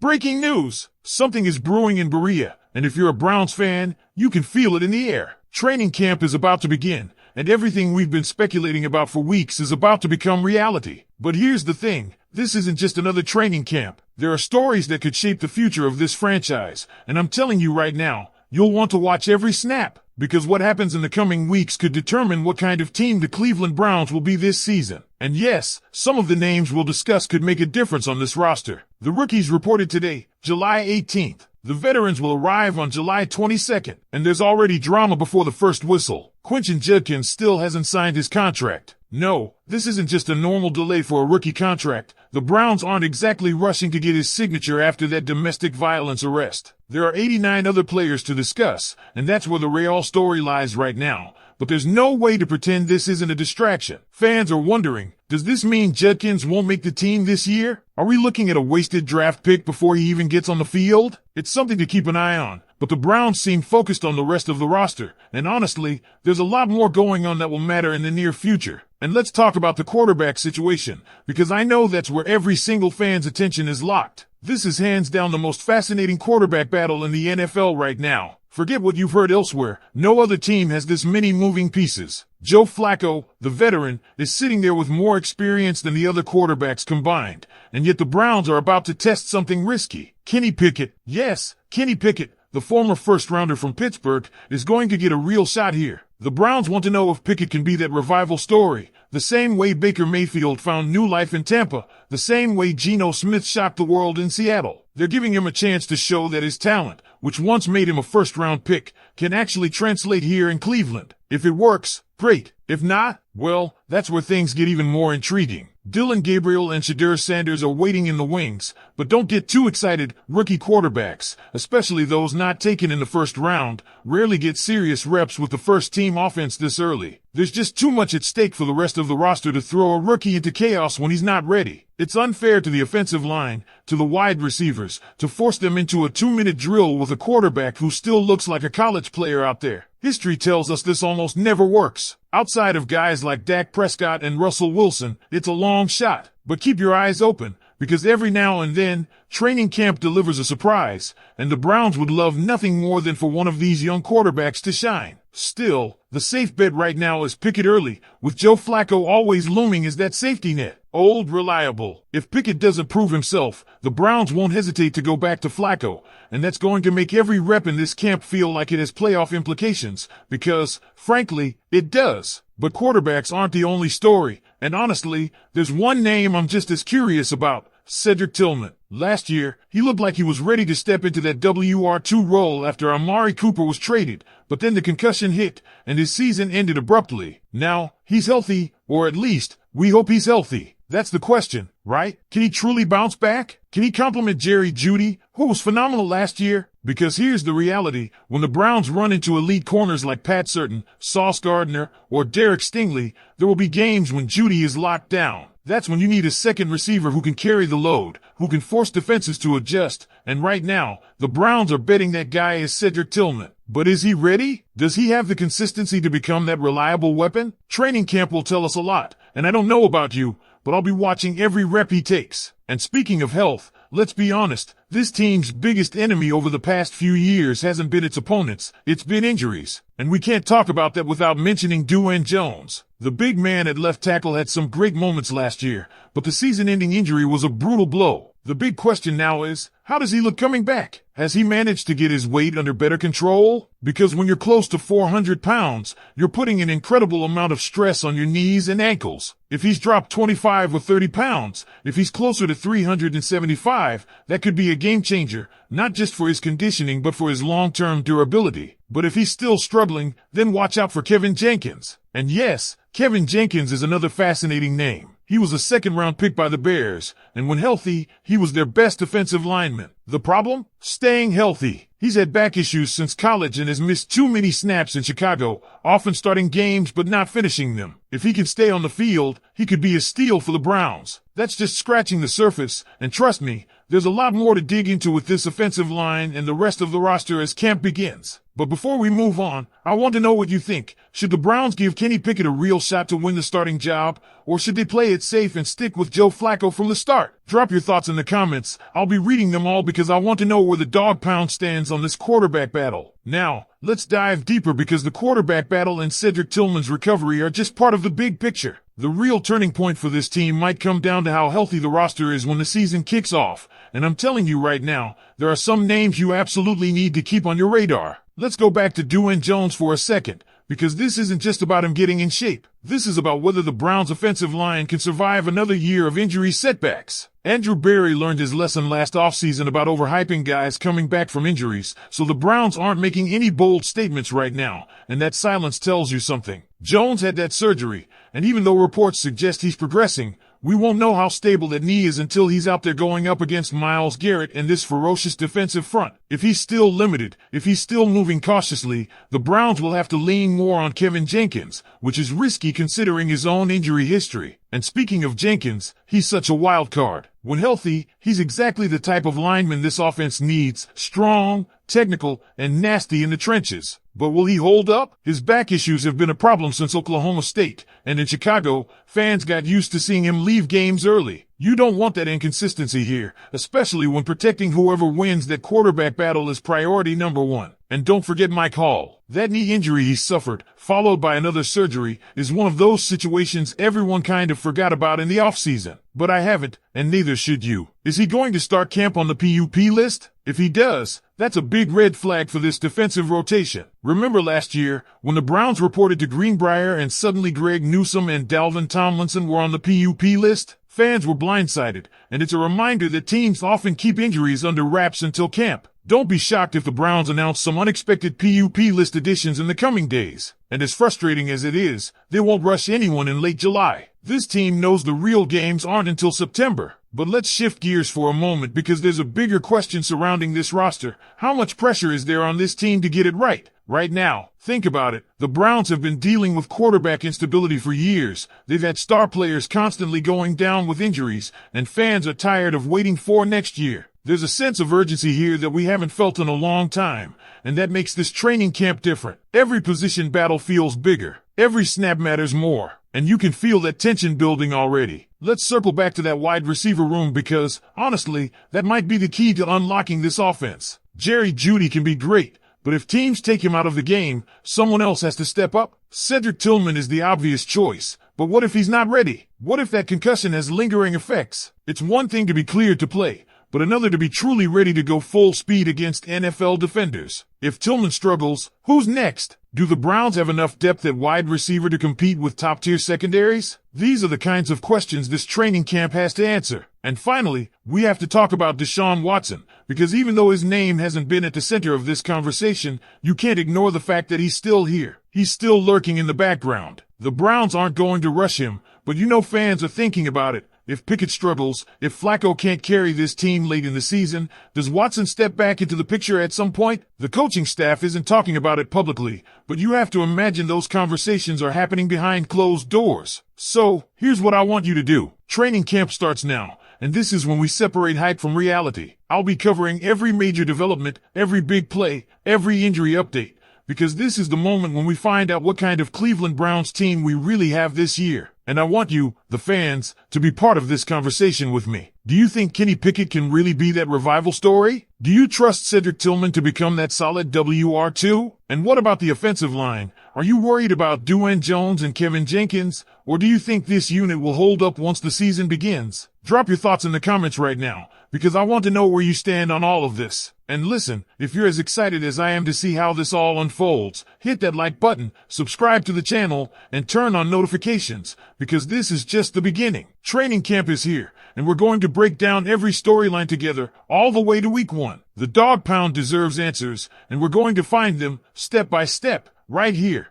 Breaking news! Something is brewing in Berea, and if you're a Browns fan, you can feel it in the air. Training camp is about to begin, and everything we've been speculating about for weeks is about to become reality. But here's the thing, this isn't just another training camp. There are stories that could shape the future of this franchise, and I'm telling you right now, you'll want to watch every snap, because what happens in the coming weeks could determine what kind of team the Cleveland Browns will be this season. And yes, some of the names we'll discuss could make a difference on this roster. The rookies reported today, July 18th. The veterans will arrive on July 22nd, and there's already drama before the first whistle. Quentin Judkins still hasn't signed his contract. No, this isn't just a normal delay for a rookie contract. The Browns aren't exactly rushing to get his signature after that domestic violence arrest. There are 89 other players to discuss, and that's where the real story lies right now. But there's no way to pretend this isn't a distraction. Fans are wondering, does this mean Judkins won't make the team this year? Are we looking at a wasted draft pick before he even gets on the field? It's something to keep an eye on, but the Browns seem focused on the rest of the roster, and honestly, there's a lot more going on that will matter in the near future. And let's talk about the quarterback situation, because I know that's where every single fan's attention is locked. This is hands down the most fascinating quarterback battle in the NFL right now. Forget what you've heard elsewhere. No other team has this many moving pieces. Joe Flacco, the veteran, is sitting there with more experience than the other quarterbacks combined. And yet the Browns are about to test something risky. Kenny Pickett, yes, Kenny Pickett, the former first-rounder from Pittsburgh, is going to get a real shot here. The Browns want to know if Pickett can be that revival story, the same way Baker Mayfield found new life in Tampa, the same way Geno Smith shocked the world in Seattle. They're giving him a chance to show that his talent, which once made him a first-round pick, can actually translate here in Cleveland. If it works, great. If not, well, that's where things get even more intriguing. Dillon Gabriel and Shedeur Sanders are waiting in the wings, but don't get too excited. Rookie quarterbacks, especially those not taken in the first round, rarely get serious reps with the first-team offense this early. There's just too much at stake for the rest of the roster to throw a rookie into chaos when he's not ready. It's unfair to the offensive line, to the wide receivers, to force them into a 2-minute drill with a quarterback who still looks like a college player out there. History tells us this almost never works. Outside of guys like Dak Prescott and Russell Wilson, it's a long shot. But keep your eyes open, because every now and then, training camp delivers a surprise, and the Browns would love nothing more than for one of these young quarterbacks to shine. Still, the safe bet right now is Pickett early, with Joe Flacco always looming as that safety net. Old, reliable. If Pickett doesn't prove himself, the Browns won't hesitate to go back to Flacco, and that's going to make every rep in this camp feel like it has playoff implications, because, frankly, it does. But quarterbacks aren't the only story, and honestly, there's one name I'm just as curious about. Cedric Tillman. Last year, he looked like he was ready to step into that WR2 role after Amari Cooper was traded, but then the concussion hit, and his season ended abruptly. Now, he's healthy, or at least, we hope he's healthy. That's the question, right? Can he truly bounce back? Can he complement Jerry Jeudy, who was phenomenal last year? Because here's the reality, when the Browns run into elite corners like Pat Certain, Sauce Gardner, or Derek Stingley, there will be games when Jeudy is locked down. That's when you need a second receiver who can carry the load, who can force defenses to adjust, and right now, the Browns are betting that guy is Cedric Tillman. But is he ready? Does he have the consistency to become that reliable weapon? Training camp will tell us a lot, and I don't know about you, but I'll be watching every rep he takes. And speaking of health, let's be honest, this team's biggest enemy over the past few years hasn't been its opponents, it's been injuries. And we can't talk about that without mentioning Dwayne Jones. The big man at left tackle had some great moments last year, but the season-ending injury was a brutal blow. The big question now is, how does he look coming back? Has he managed to get his weight under better control? Because when you're close to 400 pounds, you're putting an incredible amount of stress on your knees and ankles. If he's dropped 25 or 30 pounds, if he's closer to 375, that could be a game changer, not just for his conditioning but for his long-term durability. But if he's still struggling, then watch out for Kevin Jenkins. And yes, Kevin Jenkins is another fascinating name. He was a second-round pick by the Bears, and when healthy, he was their best defensive lineman. The problem? Staying healthy. He's had back issues since college and has missed too many snaps in Chicago, often starting games but not finishing them. If he can stay on the field, he could be a steal for the Browns. That's just scratching the surface, and trust me, there's a lot more to dig into with this offensive line and the rest of the roster as camp begins. But before we move on, I want to know what you think. Should the Browns give Kenny Pickett a real shot to win the starting job, or should they play it safe and stick with Joe Flacco from the start? Drop your thoughts in the comments. I'll be reading them all because I want to know where the Dawg Pound stands on this quarterback battle. Now, let's dive deeper because the quarterback battle and Cedric Tillman's recovery are just part of the big picture. The real turning point for this team might come down to how healthy the roster is when the season kicks off. And I'm telling you right now, there are some names you absolutely need to keep on your radar. Let's go back to Deshaun Jones for a second, because this isn't just about him getting in shape. This is about whether the Browns' offensive line can survive another year of injury setbacks. Andrew Berry learned his lesson last offseason about overhyping guys coming back from injuries, so the Browns aren't making any bold statements right now, and that silence tells you something. Jones had that surgery, and even though reports suggest he's progressing, we won't know how stable that knee is until he's out there going up against Myles Garrett and this ferocious defensive front. If he's still limited, if he's still moving cautiously, the Browns will have to lean more on Kevin Jenkins, which is risky considering his own injury history. And speaking of Jenkins, he's such a wild card. When healthy, he's exactly the type of lineman this offense needs: strong, technical, and nasty in the trenches. But will he hold up? His back issues have been a problem since Oklahoma State, and in Chicago, fans got used to seeing him leave games early. You don't want that inconsistency here, especially when protecting whoever wins that quarterback battle is priority number one. And don't forget Mike Hall. That knee injury he suffered, followed by another surgery, is one of those situations everyone kind of forgot about in the offseason. But I haven't, and neither should you. Is he going to start camp on the PUP list? If he does, that's a big red flag for this defensive rotation. Remember last year, when the Browns reported to Greenbrier and suddenly Greg Newsome and Dalvin Tomlinson were on the PUP list? Fans were blindsided, and it's a reminder that teams often keep injuries under wraps until camp. Don't be shocked if the Browns announce some unexpected PUP list additions in the coming days. And as frustrating as it is, they won't rush anyone in late July. This team knows the real games aren't until September. But let's shift gears for a moment because there's a bigger question surrounding this roster. How much pressure is there on this team to get it right? Right now, think about it. The Browns have been dealing with quarterback instability for years. They've had star players constantly going down with injuries, and fans are tired of waiting for next year. There's a sense of urgency here that we haven't felt in a long time, and that makes this training camp different. Every position battle feels bigger. Every snap matters more, and you can feel that tension building already. Let's circle back to that wide receiver room because, honestly, that might be the key to unlocking this offense. Jerry Jeudy can be great, but if teams take him out of the game, someone else has to step up. Cedric Tillman is the obvious choice, but what if he's not ready? What if that concussion has lingering effects? It's one thing to be cleared to play, but another to be truly ready to go full speed against NFL defenders. If Tillman struggles, who's next? Do the Browns have enough depth at wide receiver to compete with top-tier secondaries? These are the kinds of questions this training camp has to answer. And finally, we have to talk about Deshaun Watson, because even though his name hasn't been at the center of this conversation, you can't ignore the fact that he's still here. He's still lurking in the background. The Browns aren't going to rush him, but you know fans are thinking about it. If Pickett struggles, if Flacco can't carry this team late in the season, does Watson step back into the picture at some point? The coaching staff isn't talking about it publicly, but you have to imagine those conversations are happening behind closed doors. So, here's what I want you to do. Training camp starts now, and this is when we separate hype from reality. I'll be covering every major development, every big play, every injury update, because this is the moment when we find out what kind of Cleveland Browns team we really have this year. And I want you, the fans, to be part of this conversation with me. Do you think Kenny Pickett can really be that revival story? Do you trust Cedric Tillman to become that solid WR2? And what about the offensive line? Are you worried about Deshaun Jones and Kevin Jenkins? Or do you think this unit will hold up once the season begins? Drop your thoughts in the comments right now, because I want to know where you stand on all of this. And listen, if you're as excited as I am to see how this all unfolds, hit that like button, subscribe to the channel, and turn on notifications, because this is just the beginning. Training camp is here, and we're going to break down every storyline together, all the way to week 1. The Dawg Pound deserves answers, and we're going to find them, step by step, right here.